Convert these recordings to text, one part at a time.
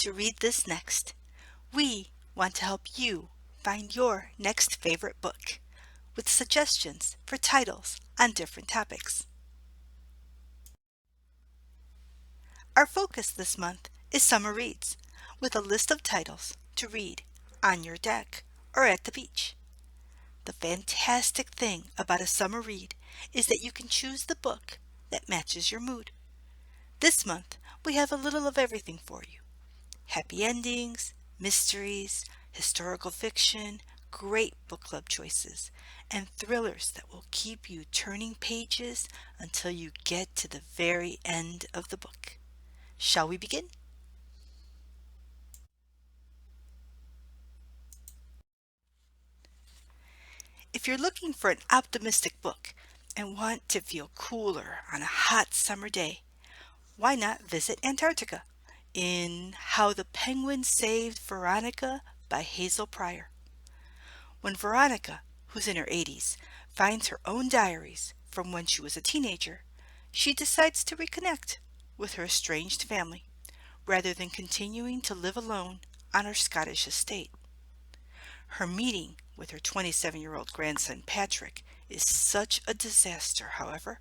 to read this next. We want to help you find your next favorite book with suggestions for titles on different topics. Our focus this month is summer reads, with a list of titles to read on your deck or at the beach. The fantastic thing about a summer read is that you can choose the book that matches your mood. This month, we have a little of everything for you. Happy endings, mysteries, historical fiction, great book club choices, and thrillers that will keep you turning pages until you get to the very end of the book. Shall we begin? If you're looking for an optimistic book and want to feel cooler on a hot summer day, why not visit Antarctica in How the Penguin Saved Veronica by Hazel Pryor. When Veronica, who's in her 80s, finds her own diaries from when she was a teenager, she decides to reconnect with her estranged family rather than continuing to live alone on her Scottish estate. Her meeting with her 27-year-old grandson Patrick is such a disaster, however,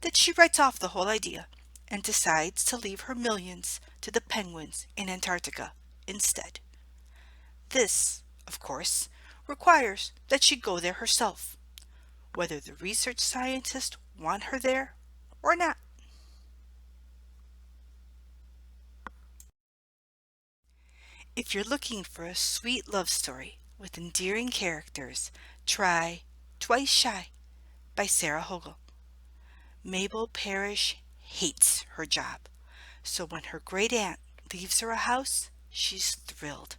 that she writes off the whole idea and decides to leave her millions to the penguins in Antarctica instead. This, of course, requires that she go there herself, whether the research scientists want her there or not. If you're looking for a sweet love story with endearing characters, try Twice Shy by Sarah Hogel. Mabel Parrish hates her job, so when her great aunt leaves her a house, she's thrilled.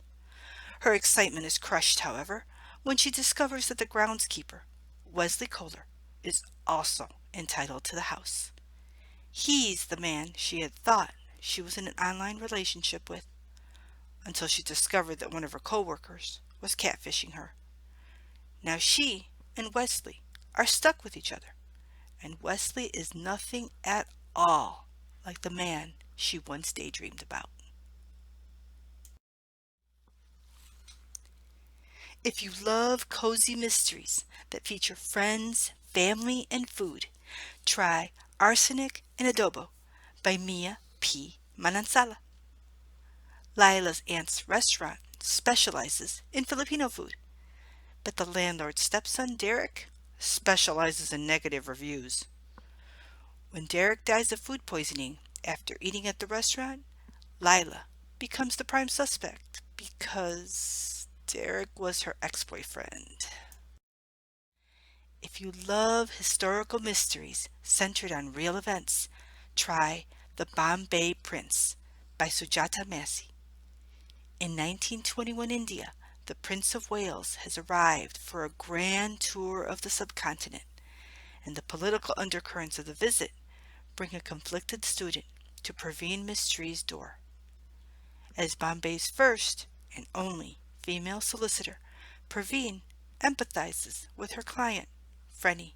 Her excitement is crushed, however, when she discovers that the groundskeeper, Wesley Kohler, is also entitled to the house. He's the man she had thought she was in an online relationship with, until she discovered that one of her co-workers was catfishing her. Now she and Wesley are stuck with each other, and Wesley is nothing at all like the man she once daydreamed about. If you love cozy mysteries that feature friends, family, and food, try Arsenic and Adobo by Mia P. Manansala. Lila's aunt's restaurant specializes in Filipino food, but the landlord's stepson, Derek, specializes in negative reviews. When Derek dies of food poisoning after eating at the restaurant, Lila becomes the prime suspect because Derek was her ex-boyfriend. If you love historical mysteries centered on real events, try The Bombay Prince by Sujata Massey. In 1921 India, the Prince of Wales has arrived for a grand tour of the subcontinent, and the political undercurrents of the visit bring a conflicted student to Praveen Mistri's door. As Bombay's first and only female solicitor, Praveen empathizes with her client, Frenny,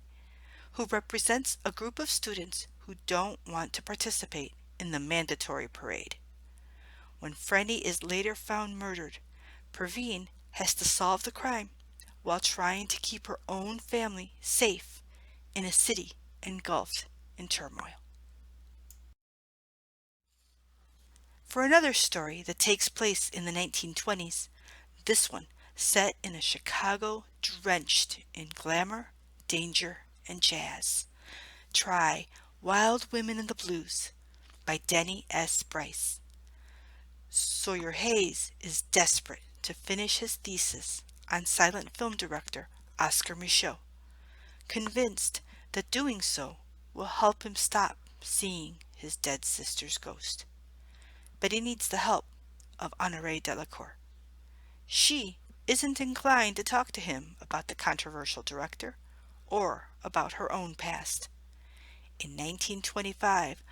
who represents a group of students who don't want to participate in the mandatory parade. When Frenny is later found murdered, Praveen has to solve the crime while trying to keep her own family safe in a city engulfed in turmoil. For another story that takes place in the 1920s, this one set in a Chicago drenched in glamour, danger, and jazz, try Wild Women in the Blues by Denny S. Bryce. Sawyer Hayes is desperate to finish his thesis on silent film director Oscar Micheaux, convinced that doing so will help him stop seeing his dead sister's ghost. But he needs the help of Honorée Delacour. She isn't inclined to talk to him about the controversial director or about her own past. In 1925,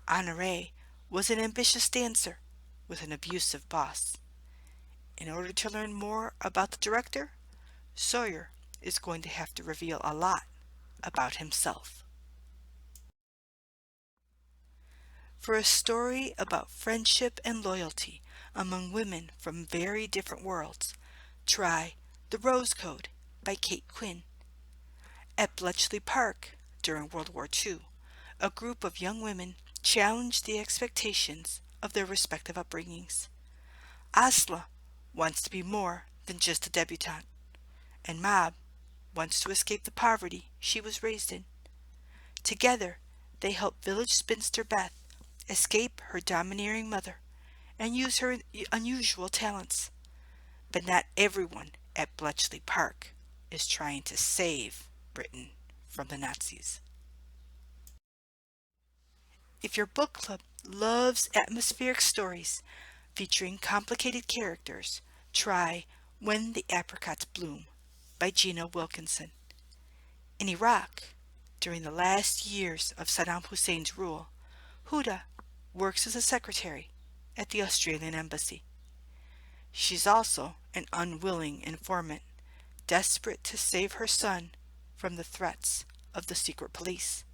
Honorée was an ambitious dancer with an abusive boss. In order to learn more about the director, Sawyer is going to have to reveal a lot about himself. For a story about friendship and loyalty among women from very different worlds. Try The Rose Code by Kate Quinn. At Bletchley Park during World War II, a group of young women challenged the expectations of their respective upbringings. Asla wants to be more than just a debutante, and Mab wants to escape the poverty she was raised in. Together, they help village spinster Beth escape her domineering mother and use her unusual talents. But not everyone at Bletchley Park is trying to save Britain from the Nazis. If your book club loves atmospheric stories featuring complicated characters, try When the Apricots Bloom by Gina Wilkinson. In Iraq, during the last years of Saddam Hussein's rule, Huda works as a secretary at the Australian Embassy. She's also an unwilling informant, desperate to save her son from the threats of the secret police.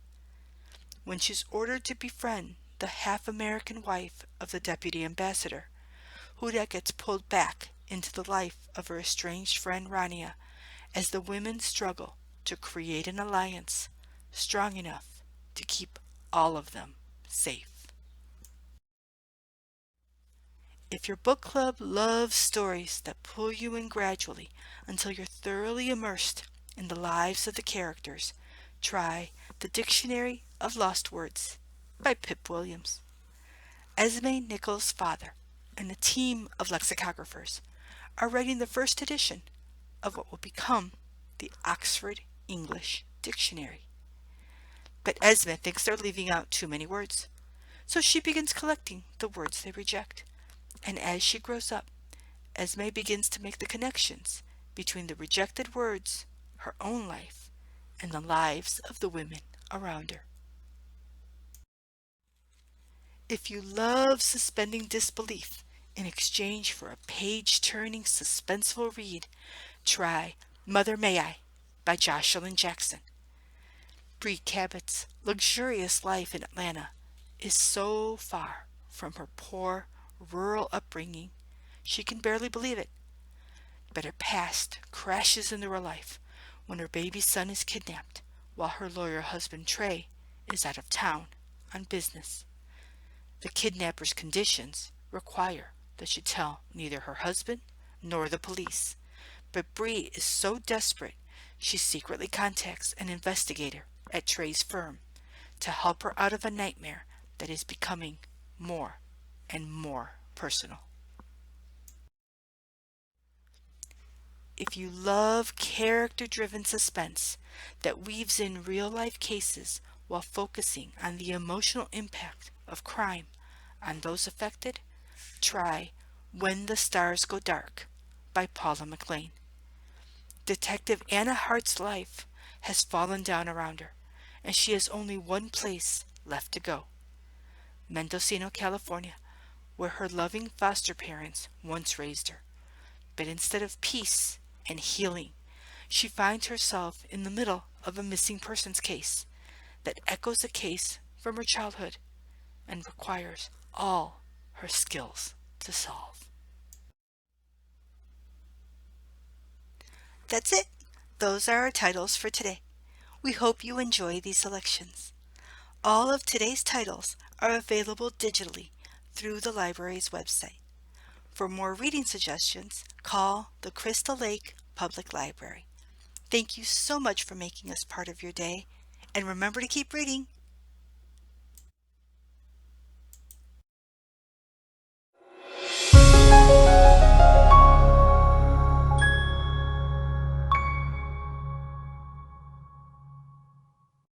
When she's ordered to befriend the half-American wife of the deputy ambassador, Huda gets pulled back into the life of her estranged friend Rania as the women struggle to create an alliance strong enough to keep all of them safe. If your book club loves stories that pull you in gradually until you're thoroughly immersed in the lives of the characters, try The Dictionary of Lost Words by Pip Williams. Esme Nichols' father and a team of lexicographers are writing the first edition of what will become the Oxford English Dictionary. But Esme thinks they're leaving out too many words, so she begins collecting the words they reject. And as she grows up, Esme begins to make the connections between the rejected words, her own life, and the lives of the women around her. If you love suspending disbelief in exchange for a page-turning, suspenseful read, try Mother May I by Jocelyn Jackson. Bree Cabot's luxurious life in Atlanta is so far from her poor, rural upbringing, she can barely believe it. But her past crashes into her life when her baby son is kidnapped while her lawyer husband Trey is out of town on business. The kidnapper's conditions require that she tell neither her husband nor the police, but Bree is so desperate she secretly contacts an investigator at Trey's firm to help her out of a nightmare that is becoming more and more personal. If you love character-driven suspense that weaves in real-life cases while focusing on the emotional impact of crime on those affected, try When the Stars Go Dark by Paula McLean. Detective Anna Hart's life has fallen down around her, and she has only one place left to go: Mendocino, California, where her loving foster parents once raised her. But instead of peace and healing, she finds herself in the middle of a missing persons case that echoes a case from her childhood and requires all her skills to solve. That's it. Those are our titles for today. We hope you enjoy these selections. All of today's titles are available digitally through the library's website. For more reading suggestions, call the Crystal Lake Public Library. Thank you so much for making us part of your day, and remember to keep reading.